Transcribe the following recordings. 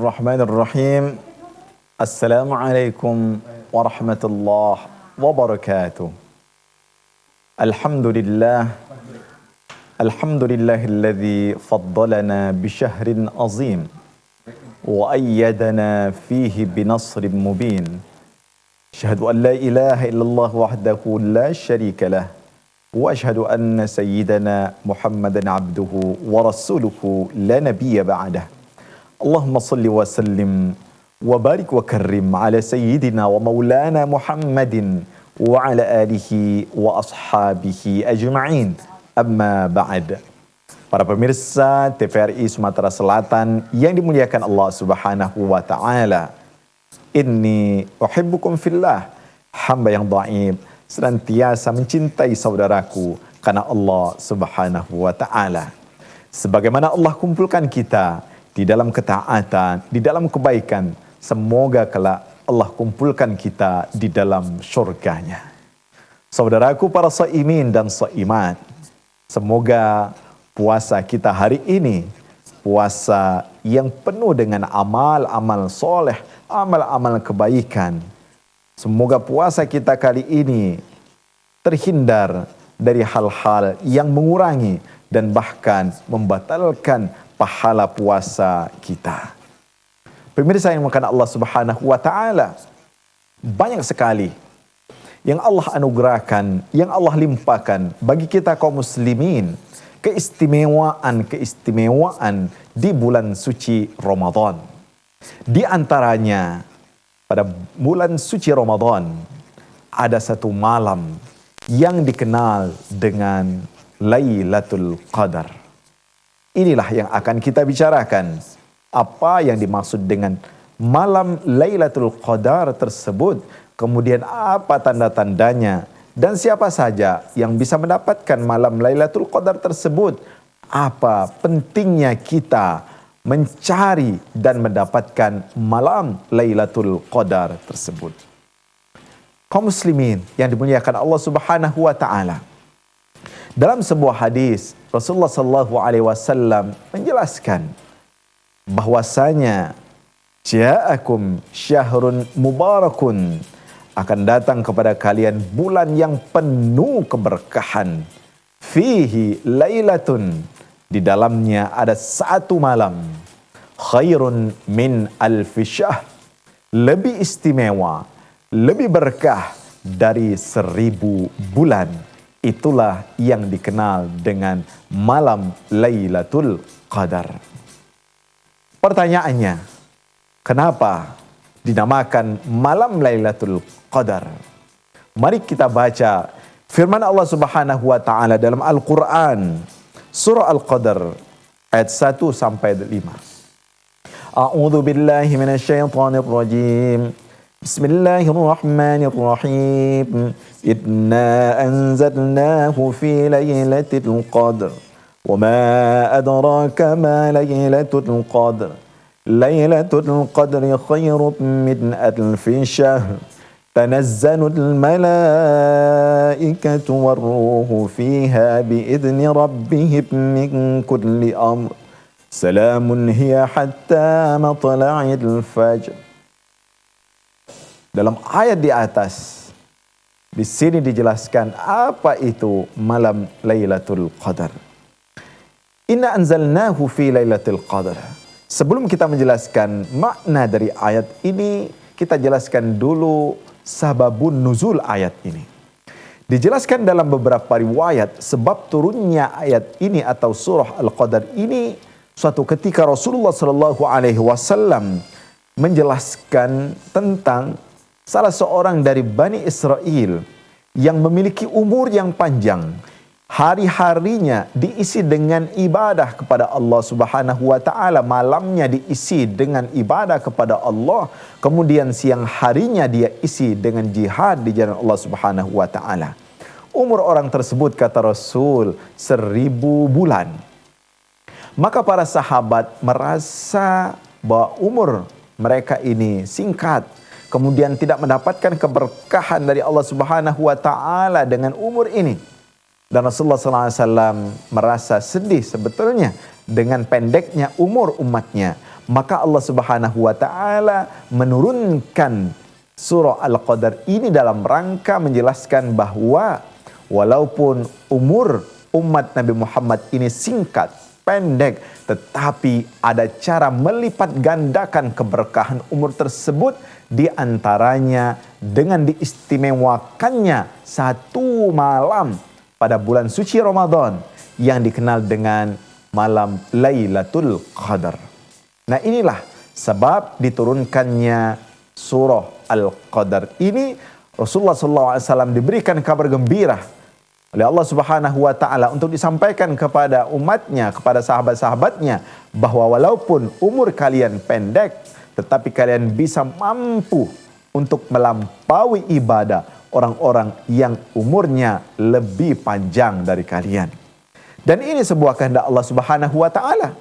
Bismillahirrahmanirrahim. Assalamualaikum warahmatullahi wabarakatuh. Alhamdulillah. Alhamdulillahilladzi faddalana bisyahrin azim wa ayyadana fihi binasrin mubin. Asyhadu an la ilaha illallah wahdahu la syarika lah wa asyhadu anna sayyidana Muhammadan abduhu wa rasuluhu la nabiyya ba'dah. Allahumma salli wa sallim wa barik wa karrim ala sayyidina wa maulana Muhammadin wa ala alihi wa ashabihi ajma'in. Amma ba'd. Para pemirsa TVRI Sumatera Selatan yang dimuliakan Allah Subhanahu wa taala. Inni uhibbukum fillah. Hamba yang dhaif senantiasa mencintai saudaraku karena Allah Subhanahu wa taala. Sebagaimana Allah kumpulkan kita di dalam ketaatan, di dalam kebaikan, semoga kelak Allah kumpulkan kita di dalam surganya. Saudaraku para shaimin dan shaimat, semoga puasa kita hari ini, puasa yang penuh dengan amal-amal soleh, amal-amal kebaikan. Semoga puasa kita kali ini terhindar dari hal-hal yang mengurangi dan bahkan membatalkan pahala puasa kita. Pemirsa yang dimuliakan Allah Subhanahu wa taala, banyak sekali yang Allah anugerahkan, yang Allah limpahkan bagi kita kaum muslimin, keistimewaan di bulan suci Ramadan. Di antaranya pada bulan suci Ramadan ada satu malam yang dikenal dengan Lailatul Qadar. Inilah yang akan kita bicarakan. Apa yang dimaksud dengan malam Lailatul Qadar tersebut, kemudian apa tanda-tandanya, dan siapa saja yang bisa mendapatkan malam Lailatul Qadar tersebut. Apa pentingnya kita mencari dan mendapatkan malam Lailatul Qadar tersebut. Kaum muslimin yang dimuliakan Allah Subhanahu wa taala. Dalam sebuah hadis Rasulullah SAW menjelaskan bahwasanya ja'akum syahrun mubarakun, akan datang kepada kalian bulan yang penuh keberkahan, fihi lailatun, di dalamnya ada satu malam, khairun min alfi syahr, lebih istimewa, lebih berkah dari 1000 bulan. Itulah yang dikenal dengan malam Lailatul Qadar. Pertanyaannya, kenapa dinamakan malam Lailatul Qadar? Mari kita baca firman Allah Subhanahu wa taala dalam Al-Qur'an, surah Al-Qadar ayat 1 sampai 5. A'udzu billahi minasyaitonir rajim. Bismillahirrahmanirrahim. Inna anzalnahu fi lailatul qadr. Wa ma adraka ma lailatul qadr. Lailatul qadri khairun min alfi syahr. Tanazzalul malaikatu warruhu fiha biidzni rabbihim min kulli amr. Salamun hiya hatta matla'il fajr. Dalam ayat di atas, di sini dijelaskan apa itu malam Lailatul Qadar. Inna anzalnahu fi Lailatul Qadar. Sebelum kita menjelaskan makna dari ayat ini, kita jelaskan dulu sababun nuzul ayat ini. Dijelaskan dalam beberapa riwayat sebab turunnya ayat ini atau surah Al-Qadar ini suatu ketika Rasulullah SAW menjelaskan tentang salah seorang dari Bani Israel yang memiliki umur yang panjang. Hari-harinya diisi dengan ibadah kepada Allah Subhanahu wa taala, malamnya diisi dengan ibadah kepada Allah, kemudian siang harinya dia isi dengan jihad di jalan Allah Subhanahu wa taala. Umur orang tersebut kata Rasul 1000 bulan. Maka para sahabat merasa bahwa umur mereka ini singkat, kemudian tidak mendapatkan keberkahan dari Allah Subhanahu wa taala dengan umur ini. Dan Rasulullah SAW merasa sedih sebetulnya dengan pendeknya umur umatnya. Maka Allah Subhanahu wa taala menurunkan surah Al-Qadar ini dalam rangka menjelaskan bahwa walaupun umur umat Nabi Muhammad ini singkat, pendek, tetapi ada cara melipat gandakan keberkahan umur tersebut, di antaranya dengan diistimewakannya satu malam pada bulan suci Ramadan yang dikenal dengan malam Lailatul Qadar. Nah, inilah sebab diturunkannya surah Al-Qadar ini. Rasulullah SAW diberikan kabar gembira oleh Allah Subhanahu wa taala untuk disampaikan kepada umatnya, kepada sahabat-sahabatnya, bahwa walaupun umur kalian pendek, tetapi kalian bisa mampu untuk melampaui ibadah orang-orang yang umurnya lebih panjang dari kalian. Dan ini sebuah kehendak Allah Subhanahu wa taala.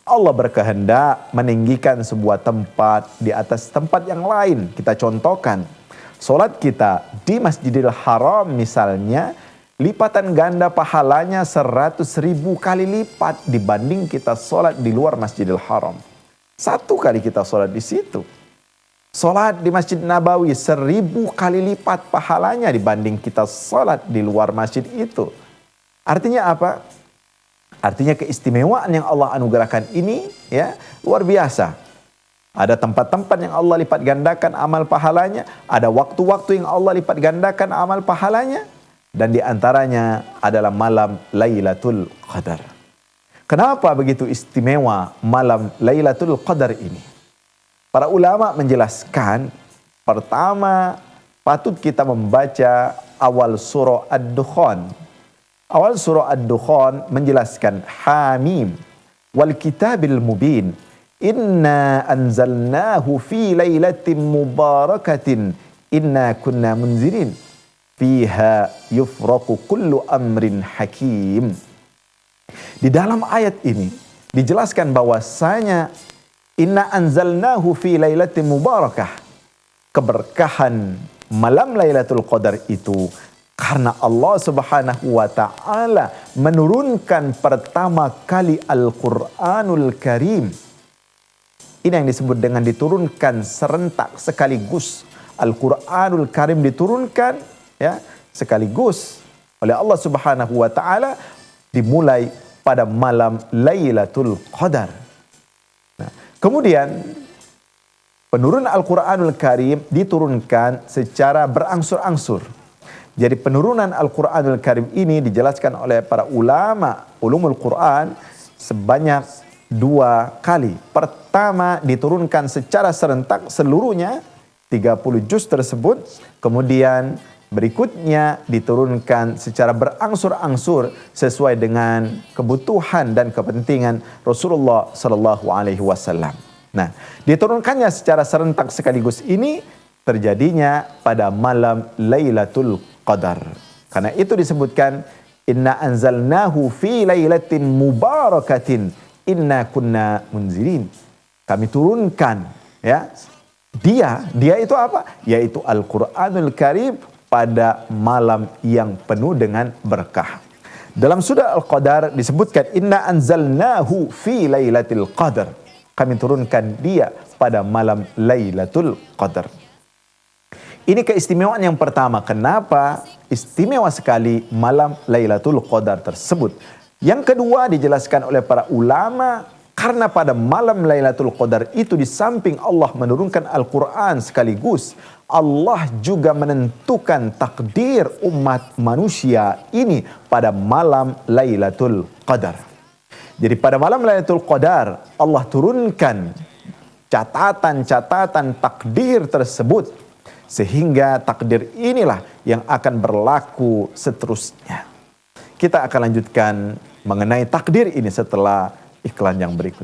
Allah berkehendak meninggikan sebuah tempat di atas tempat yang lain. Kita contohkan, solat kita di Masjidil Haram misalnya, lipatan ganda pahalanya 100.000 kali lipat dibanding kita solat di luar Masjidil Haram. Satu kali kita solat di situ. Solat di Masjid Nabawi 1000 kali lipat pahalanya dibanding kita solat di luar masjid itu. Artinya apa? Artinya keistimewaan yang Allah anugerahkan ini ya luar biasa. Ada tempat-tempat yang Allah lipat gandakan amal pahalanya, ada waktu-waktu yang Allah lipat gandakan amal pahalanya, dan di antaranya adalah malam Lailatul Qadar. Kenapa begitu istimewa malam Lailatul Qadar ini? Para ulama menjelaskan, pertama patut kita membaca awal surah Ad-Dukhan. Awal surah Ad-Dukhan menjelaskan, Hamim wal kitabil mubin, inna anzalnahu fi lailatin mubarakatin, inna kunna munzirin, fiha yufraqu kullu amrin hakim. Di dalam ayat ini dijelaskan bahwasanya inna anzalnahu fi lailatin mubarakah, keberkahan malam Lailatul Qadar itu karena Allah Subhanahu wa taala menurunkan pertama kali Al-Qur'anul Karim. Ini yang disebut dengan diturunkan serentak sekaligus. Al-Qur'anul Karim diturunkan ya sekaligus oleh Allah Subhanahu wa taala dimulai pada malam Lailatul Qadar. Nah, kemudian penurunan Al-Qur'anul Karim diturunkan secara berangsur-angsur. Jadi penurunan Al-Quranul Karim ini dijelaskan oleh para ulama ulumul Quran sebanyak 2 kali. Pertama diturunkan secara serentak seluruhnya 30 juz tersebut. Kemudian berikutnya diturunkan secara berangsur-angsur sesuai dengan kebutuhan dan kepentingan Rasulullah Sallallahu Alaihi Wasallam. Nah, diturunkannya secara serentak sekaligus ini terjadinya pada malam Lailatul Qadar. Karena itu disebutkan inna anzalnahu fi lailatin mubarakatin inna kunna munzirin. Kami turunkan ya. Dia itu apa? Yaitu Al-Qur'anul Karim pada malam yang penuh dengan berkah. Dalam surah Al-Qadar disebutkan inna anzalnahu fi lailatul qadar. Kami turunkan dia pada malam Lailatul Qadar. Ini keistimewaan yang pertama. Kenapa istimewa sekali malam Lailatul Qadar tersebut? Yang kedua dijelaskan oleh para ulama, karena pada malam Lailatul Qadar itu di samping Allah menurunkan Al-Quran sekaligus, Allah juga menentukan takdir umat manusia ini pada malam Lailatul Qadar. Jadi pada malam Lailatul Qadar Allah turunkan catatan-catatan takdir tersebut, sehingga takdir inilah yang akan berlaku seterusnya. Kita akan lanjutkan mengenai takdir ini setelah iklan yang berikut.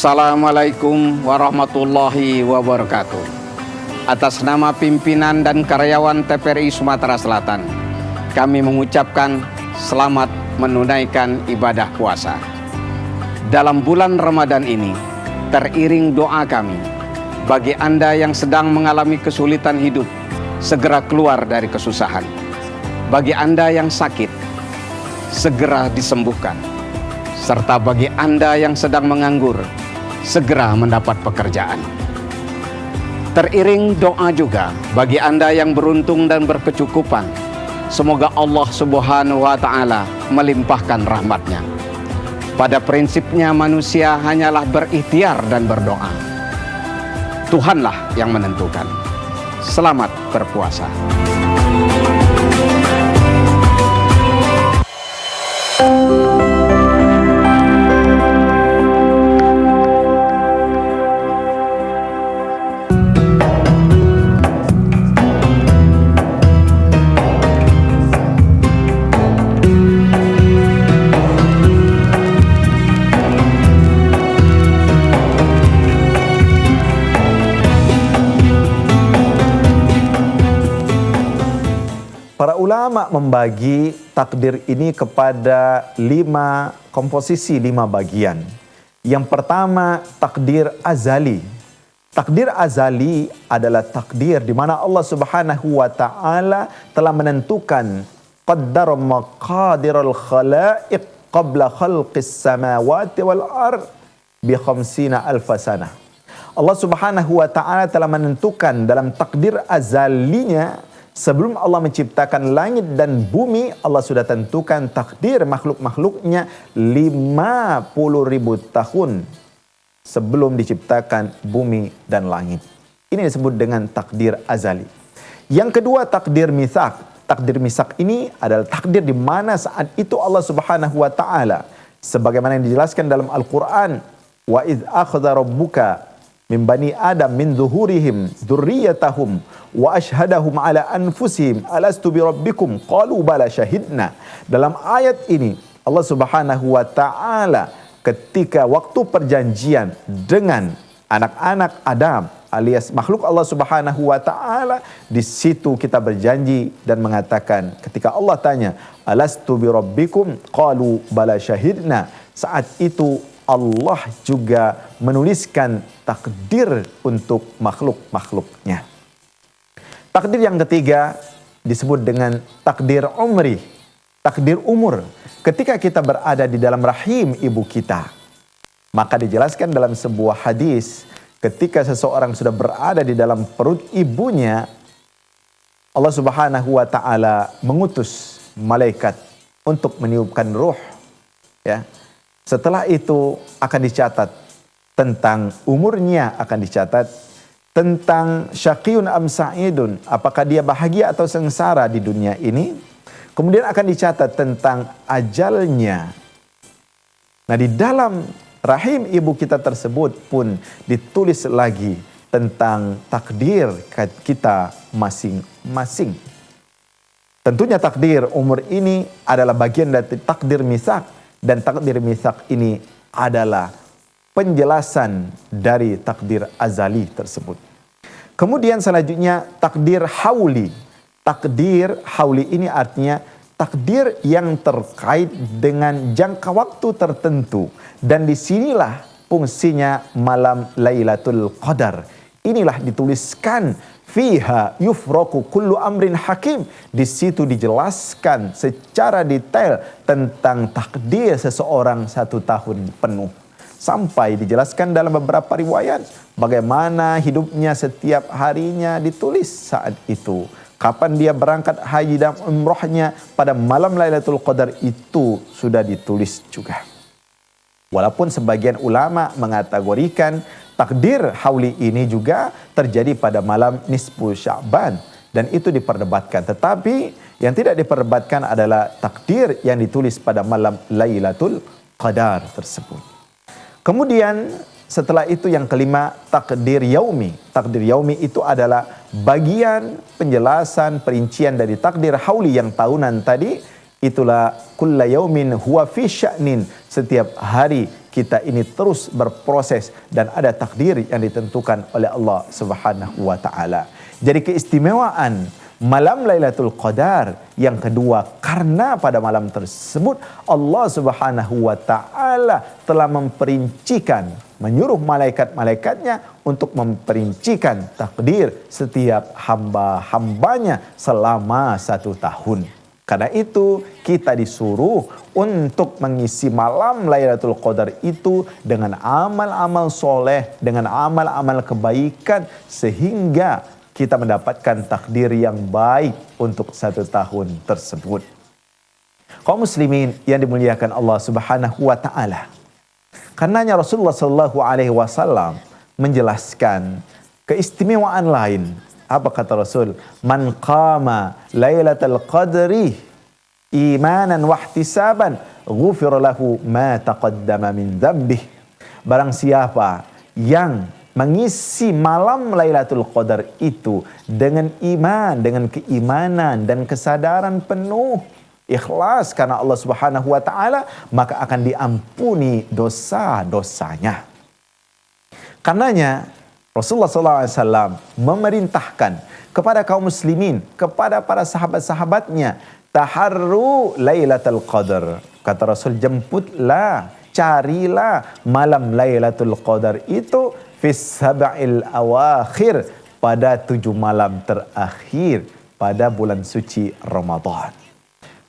Assalamualaikum warahmatullahi wabarakatuh. atas nama pimpinan dan karyawan TPRI Sumatera Selatan, kami mengucapkan selamat menunaikan ibadah puasa. Dalam bulan Ramadan ini, teriring doa kami bagi Anda yang sedang mengalami kesulitan hidup, segera keluar dari kesusahan. Bagi Anda yang sakit, segera disembuhkan. Serta bagi Anda yang sedang menganggur, segera mendapat pekerjaan. Teriring doa juga bagi Anda yang beruntung dan berkecukupan, semoga Allah Subhanahu wa Ta'ala melimpahkan rahmat-Nya. Pada prinsipnya manusia hanyalah berikhtiar dan berdoa. Tuhanlah yang menentukan. Selamat berpuasa. Para ulama membagi takdir ini kepada 5 komposisi, 5 bagian. Yang pertama, takdir azali. Takdir azali adalah takdir di mana Allah Subhanahu wa Ta'ala telah menentukan qaddar maqadirul khalaiq qabla khalqis samawati wal ard bi 50 alfa sanah. Allah Subhanahu wa Ta'ala telah menentukan dalam takdir azalinya, sebelum Allah menciptakan langit dan bumi, Allah sudah tentukan takdir makhluk-makhluknya 50.000 tahun sebelum diciptakan bumi dan langit. Ini disebut dengan takdir azali. Yang kedua, takdir mitsak. Takdir mitsak ini adalah takdir di mana saat itu Allah Subhanahu wa Ta'ala, sebagaimana yang dijelaskan dalam Al-Quran, wa idh akhadha rabbuka min bani adam min zuhurihim dzurriyyatahum wa ashhadahum ala anfusihim alastu bi rabbikum qalu bala syahidna. Dalam ayat ini Allah Subhanahu wa Ta'ala ketika waktu perjanjian dengan anak-anak Adam alias makhluk Allah Subhanahu wa Ta'ala, di situ kita berjanji dan mengatakan ketika Allah tanya alastu bi rabbikum qalu bala syahidna, saat itu Allah juga menuliskan takdir untuk makhluk-makhluknya. Takdir yang ketiga disebut dengan takdir umri, takdir umur. Ketika kita berada di dalam rahim ibu kita, maka dijelaskan dalam sebuah hadis, ketika seseorang sudah berada di dalam perut ibunya, Allah Subhanahu wa Ta'ala mengutus malaikat untuk meniupkan ruh, ya. Setelah itu akan dicatat tentang umurnya, akan dicatat tentang syaqiyun am sa'idun, apakah dia bahagia atau sengsara di dunia ini. Kemudian akan dicatat tentang ajalnya. Nah, di dalam rahim ibu kita tersebut pun ditulis lagi tentang takdir kita masing-masing. Tentunya takdir umur ini adalah bagian dari takdir mitsak. Dan takdir mitsak ini adalah penjelasan dari takdir azali tersebut. Kemudian selanjutnya takdir hauli. Takdir hauli ini artinya takdir yang terkait dengan jangka waktu tertentu. Dan disinilah fungsinya malam Lailatul Qadar. Inilah dituliskan fiha yufraku kullu amrin hakim. Di situ dijelaskan secara detail tentang takdir seseorang 1 tahun penuh. Sampai dijelaskan dalam beberapa riwayat bagaimana hidupnya setiap harinya ditulis saat itu. Kapan dia berangkat haji dan umrohnya pada malam Lailatul Qadar itu sudah ditulis juga. Walaupun sebagian ulama mengkategorikan takdir hauli ini juga terjadi pada malam nisfu Sya'ban dan itu diperdebatkan. Tetapi yang tidak diperdebatkan adalah takdir yang ditulis pada malam Lailatul Qadar tersebut. Kemudian setelah itu yang kelima, takdir yaumi. Takdir yaumi itu adalah bagian penjelasan perincian dari takdir hauli yang tahunan tadi. Itulah kulla yaumin huwa fi sya'nin. Setiap hari kita ini terus berproses dan ada takdir yang ditentukan oleh Allah Subhanahu wa taala. Jadi keistimewaan malam Lailatul Qadar yang kedua, karena pada malam tersebut Allah Subhanahu wa taala telah memperincikan, menyuruh malaikat-malaikatnya untuk memperincikan takdir setiap hamba-hambanya selama 1 tahun. Karena itu kita disuruh untuk mengisi malam Lailatul Qadar itu dengan amal-amal soleh, dengan amal-amal kebaikan, sehingga kita mendapatkan takdir yang baik untuk 1 tahun tersebut. Kaum muslimin yang dimuliakan Allah Subhanahu wa taala. Karenanya Rasulullah sallallahu alaihi wasallam menjelaskan keistimewaan lain. Apa kata Rasul? Man qama Lailatul Qadri imanan wa ihtisaban ghufira lahu ma taqaddama min dzambih. Barang siapa yang mengisi malam Lailatul Qadar itu dengan iman, dengan keimanan dan kesadaran penuh, ikhlas karena Allah Subhanahu wa taala, maka akan diampuni dosa-dosanya. Karenanya Rasulullah SAW memerintahkan kepada kaum muslimin, kepada para sahabat-sahabatnya, taharru Lailatul Qadar. Kata Rasul, jemputlah, carilah malam Lailatul Qadar itu fis sab'il awakhir, pada 7 malam terakhir pada bulan suci Ramadan.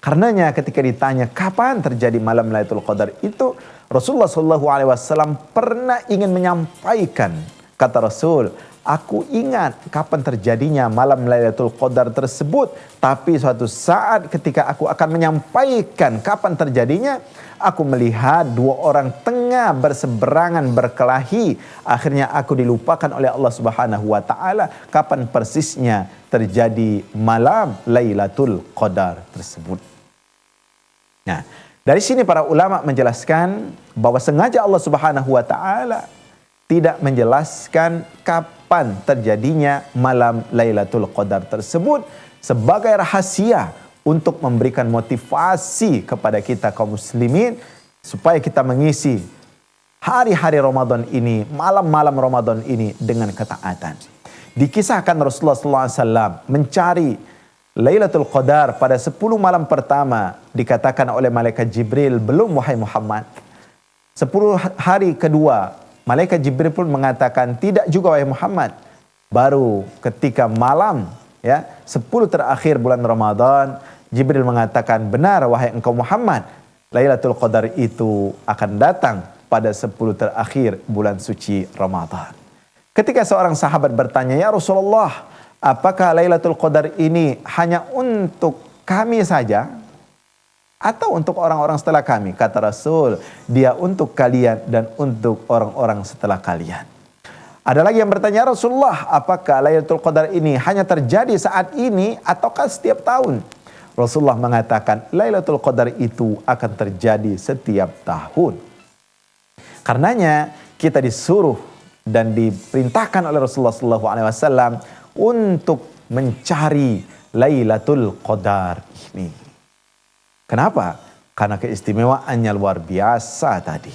Karenanya ketika ditanya kapan terjadi malam Lailatul Qadar itu, Rasulullah SAW pernah ingin menyampaikan, kata Rasul, aku ingat kapan terjadinya malam Lailatul Qadar tersebut, tapi suatu saat ketika aku akan menyampaikan kapan terjadinya, aku melihat 2 orang tengah berseberangan berkelahi. Akhirnya aku dilupakan oleh Allah Subhanahu wa taala kapan persisnya terjadi malam Lailatul Qadar tersebut. Nah, dari sini para ulama menjelaskan bahwa sengaja Allah Subhanahu wa taala tidak menjelaskan kapan terjadinya malam Lailatul Qadar tersebut sebagai rahasia untuk memberikan motivasi kepada kita kaum muslimin supaya kita mengisi hari-hari Ramadan ini, malam-malam Ramadan ini dengan ketaatan. Dikisahkan Rasulullah SAW mencari Lailatul Qadar pada 10 malam pertama, dikatakan oleh malaikat Jibril, belum wahai Muhammad. 10 hari kedua, malaikat Jibril pun mengatakan, tidak juga wahai Muhammad. Baru ketika malam 10 terakhir bulan Ramadan, Jibril mengatakan, benar wahai engkau Muhammad, Lailatul Qadar itu akan datang pada 10 terakhir bulan suci Ramadan. Ketika seorang sahabat bertanya, ya Rasulullah, apakah Lailatul Qadar ini hanya untuk kami saja atau untuk orang-orang setelah kami? Kata Rasul, dia untuk kalian dan untuk orang-orang setelah kalian. Ada lagi yang bertanya, Rasulullah, apakah Lailatul Qadar ini hanya terjadi saat ini ataukah setiap tahun? Rasulullah mengatakan, Lailatul Qadar itu akan terjadi setiap tahun. Karenanya kita disuruh dan diperintahkan oleh Rasulullah SAW untuk mencari Lailatul Qadar ini. Kenapa? Karena keistimewaannya luar biasa tadi.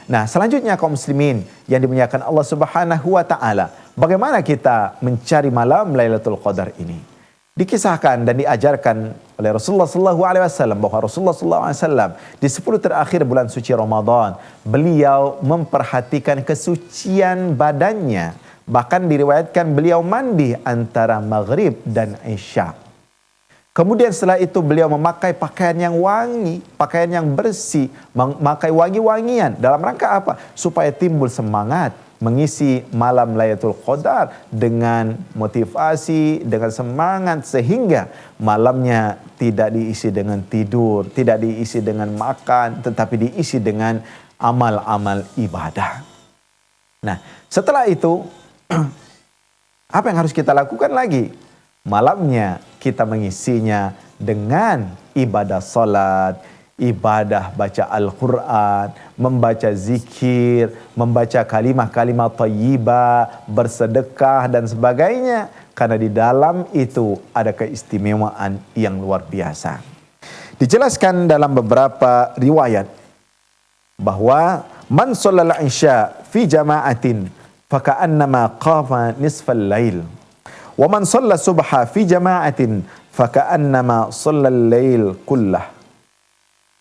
Nah, selanjutnya kaum muslimin yang dimuliakan Allah Subhanahu wa taala, bagaimana kita mencari malam Lailatul Qadar ini? Dikisahkan dan diajarkan oleh Rasulullah SAW bahwa Rasulullah SAW di 10 terakhir bulan suci Ramadan, beliau memperhatikan kesucian badannya. Bahkan diriwayatkan beliau mandi antara maghrib dan isya. Kemudian setelah itu beliau memakai pakaian yang wangi, pakaian yang bersih, memakai wangi-wangian. Dalam rangka apa? Supaya timbul semangat mengisi malam Lailatul Qadar dengan motivasi, dengan semangat, sehingga malamnya tidak diisi dengan tidur, tidak diisi dengan makan, tetapi diisi dengan amal-amal ibadah. Nah, setelah itu apa yang harus kita lakukan lagi? Malamnya kita mengisinya dengan ibadah salat, ibadah baca Al-Quran, membaca zikir, membaca kalimah-kalimah thayyibah, bersedekah dan sebagainya. Karena di dalam itu ada keistimewaan yang luar biasa. Dijelaskan dalam beberapa riwayat bahwa Man shallal isya fi jama'atin faka'annama qama nisfal lail. Wa man shalla subha fi jama'atin faka'annama shallal lail kullah.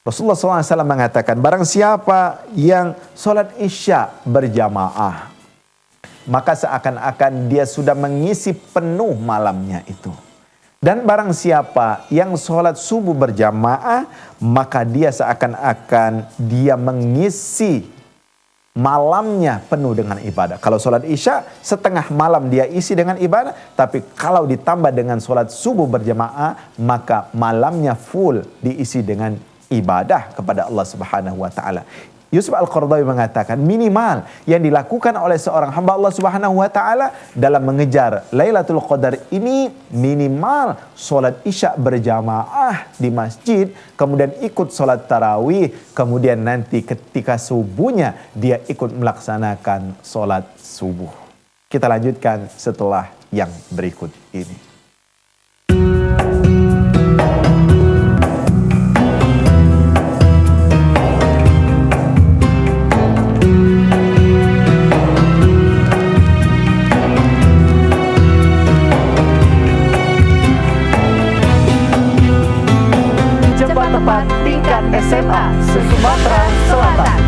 Rasulullah SAW mengatakan, barang siapa yang sholat isya berjamaah, maka seakan-akan dia sudah mengisi penuh malamnya itu. Dan barang siapa yang sholat subuh berjamaah, maka dia seakan-akan dia mengisi malamnya penuh dengan ibadah. Kalau sholat isya, setengah malam dia isi dengan ibadah. Tapi kalau ditambah dengan sholat subuh berjamaah, maka malamnya full diisi dengan ibadah kepada Allah Subhanahu wa Ta'ala. Yusuf Al-Qaradawi mengatakan, minimal yang dilakukan oleh seorang hamba Allah Subhanahu wa Ta'ala dalam mengejar Lailatul Qadar ini, minimal sholat isya berjamaah di masjid, kemudian ikut sholat tarawih, kemudian nanti ketika subuhnya dia ikut melaksanakan sholat subuh. Kita lanjutkan setelah yang berikut ini. Tingkat SMA se-Sumatera Selatan.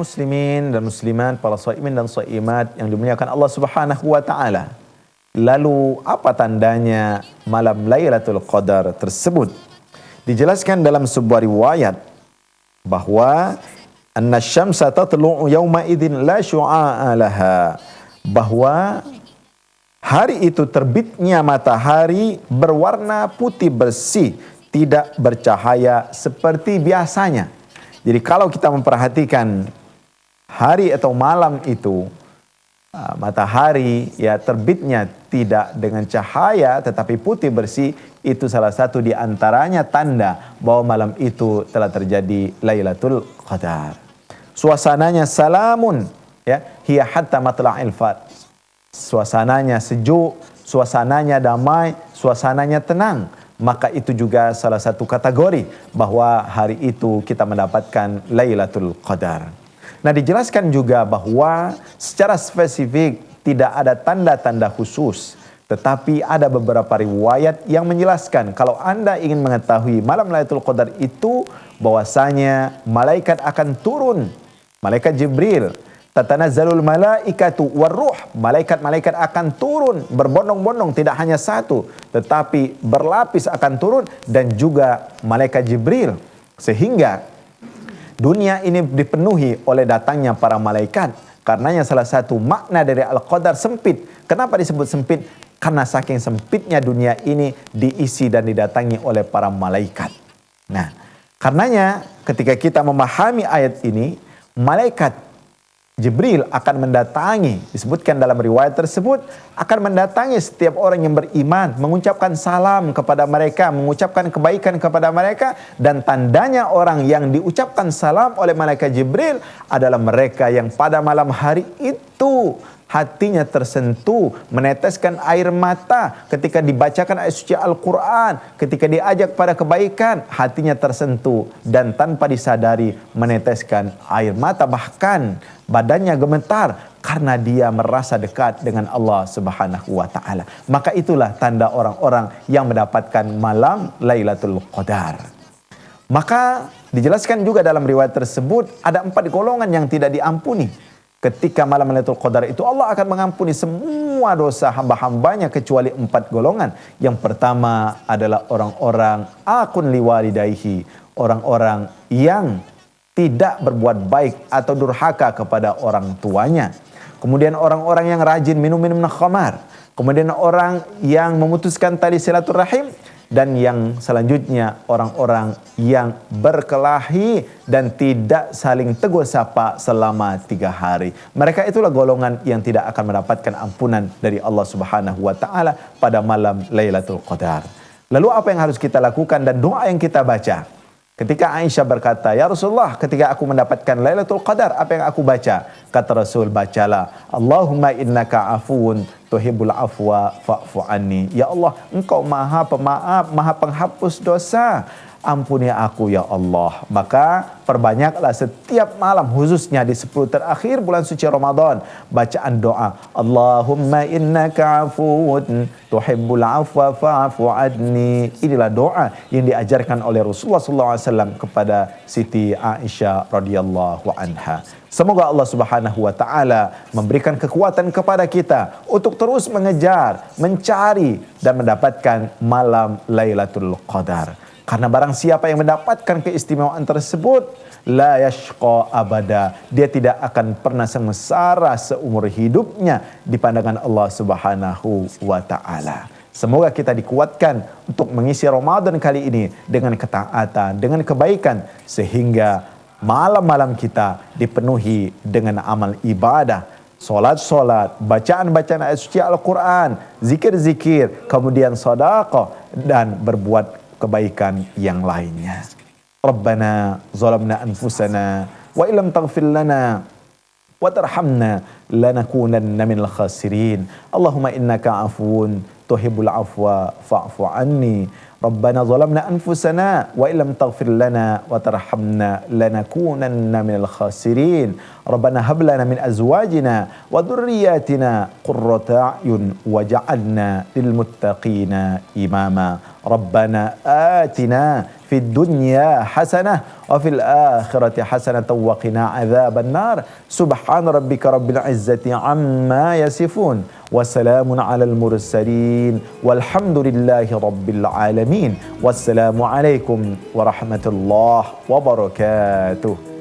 Muslimin dan muslimat, para shaimin dan shaimat yang dimuliakan Allah Subhanahu wa Ta'ala. Lalu apa tandanya malam Lailatul Qadar tersebut? Dijelaskan dalam sebuah riwayat bahwa anna syamsa tatlu'u yawma idzin la syu'a'a laha, bahwa hari itu terbitnya matahari berwarna putih bersih, tidak bercahaya seperti biasanya. Jadi kalau kita memperhatikan hari atau malam itu, matahari ya terbitnya tidak dengan cahaya tetapi putih bersih, itu salah satu di antaranya tanda bahwa malam itu telah terjadi Lailatul Qadar. Suasananya salamun, ya, hiya hatta matla'il fajr. Suasananya sejuk, suasananya damai, suasananya tenang. Maka itu juga salah satu kategori bahwa hari itu kita mendapatkan Lailatul Qadar. Nah, dijelaskan juga bahwa secara spesifik tidak ada tanda-tanda khusus, tetapi ada beberapa riwayat yang menjelaskan kalau Anda ingin mengetahui malam Lailatul Qadar itu, bahwasanya malaikat akan turun, malaikat Jibril, tatanazzalul malaikatu warruh, malaikat-malaikat akan turun berbondong-bondong, tidak hanya satu, tetapi berlapis akan turun, dan juga malaikat Jibril, sehingga dunia ini dipenuhi oleh datangnya para malaikat. Karenanya salah satu makna dari Al-Qadar sempit. Kenapa disebut sempit? Karena saking sempitnya dunia ini diisi dan didatangi oleh para malaikat. Nah, karenanya ketika kita memahami ayat ini, malaikat Jibril akan mendatangi, disebutkan dalam riwayat tersebut, akan mendatangi setiap orang yang beriman, mengucapkan salam kepada mereka, mengucapkan kebaikan kepada mereka, dan tandanya orang yang diucapkan salam oleh malaikat Jibril adalah mereka yang pada malam hari itu hatinya tersentuh, meneteskan air mata ketika dibacakan ayat suci Al-Quran, ketika diajak pada kebaikan, hatinya tersentuh dan tanpa disadari meneteskan air mata, bahkan badannya gemetar karena dia merasa dekat dengan Allah Subhanahu wa Ta'ala. Maka itulah tanda orang-orang yang mendapatkan malam Lailatul Qadar. Maka dijelaskan juga dalam riwayat tersebut ada 4 golongan yang tidak diampuni. ketika malam Lailatul Qadar itu Allah akan mengampuni semua dosa hamba-hambanya kecuali 4 golongan. Yang pertama adalah orang-orang akun liwalidayhi, orang-orang yang tidak berbuat baik atau durhaka kepada orang tuanya. Kemudian orang-orang yang rajin minum khamar. Kemudian orang yang memutuskan tali silaturahim. Dan yang selanjutnya orang-orang yang berkelahi dan tidak saling tegur sapa selama 3 hari. Mereka itulah golongan yang tidak akan mendapatkan ampunan dari Allah Subhanahu wa taala pada malam Lailatul Qadar. Lalu apa yang harus kita lakukan dan doa yang kita baca? Ketika Aisyah berkata, "Ya Rasulullah, ketika aku mendapatkan Lailatul Qadar, apa yang aku baca?" Kata Rasul, "Bacalah, Allahumma innaka afuun tuhibbul afwa fa'fu anni." Ya Allah, Engkau Maha Pemaaf, Maha Penghapus dosa. Ampuni aku ya Allah. Maka perbanyaklah setiap malam, khususnya di 10 terakhir bulan suci Ramadan, bacaan doa, Allahumma innaka afuun tuhibbul afwa fa'fu anni. Inilah doa yang diajarkan oleh Rasulullah SAW kepada Siti Aisyah radhiyallahu anha. Semoga Allah Subhanahu wa taala memberikan kekuatan kepada kita untuk terus mengejar, mencari dan mendapatkan malam Lailatul Qadar. Karena barang siapa yang mendapatkan keistimewaan tersebut, la yashqa abada, dia tidak akan pernah sengsara seumur hidupnya di pandangan Allah Subhanahu wa taala. Semoga kita dikuatkan untuk mengisi Ramadan kali ini dengan ketaatan, dengan kebaikan, sehingga malam-malam kita dipenuhi dengan amal ibadah, solat-solat, bacaan-bacaan ayat suci Al-Quran, zikir-zikir, kemudian sedekah dan berbuat kebaikan yang lainnya. Rabbana zalamna anfusana wa illam taghfir lana wa tarhamna lanakunanna minal khasirin. Allahumma innaka afuun tuhibbul afwa fa'fu anni. Rabbana zalamna anfusana wa illam taghfir lana wa tarhamna lanakunanna minal khasirin. Rabbana hab lana min azwajina wa dhurriyyatina qurrata a'yun waj'alna lil muttaqina imama. Rabbana atina fid dunya hasanah wa fil akhirati hasanah wa qina adzaban nar. Subhana rabbika rabbil izzati amma yasifun wa salamun alal mursalin walhamdulillahi rabbil alamin. Wassalamu alaikum warahmatullahi wabarakatuh.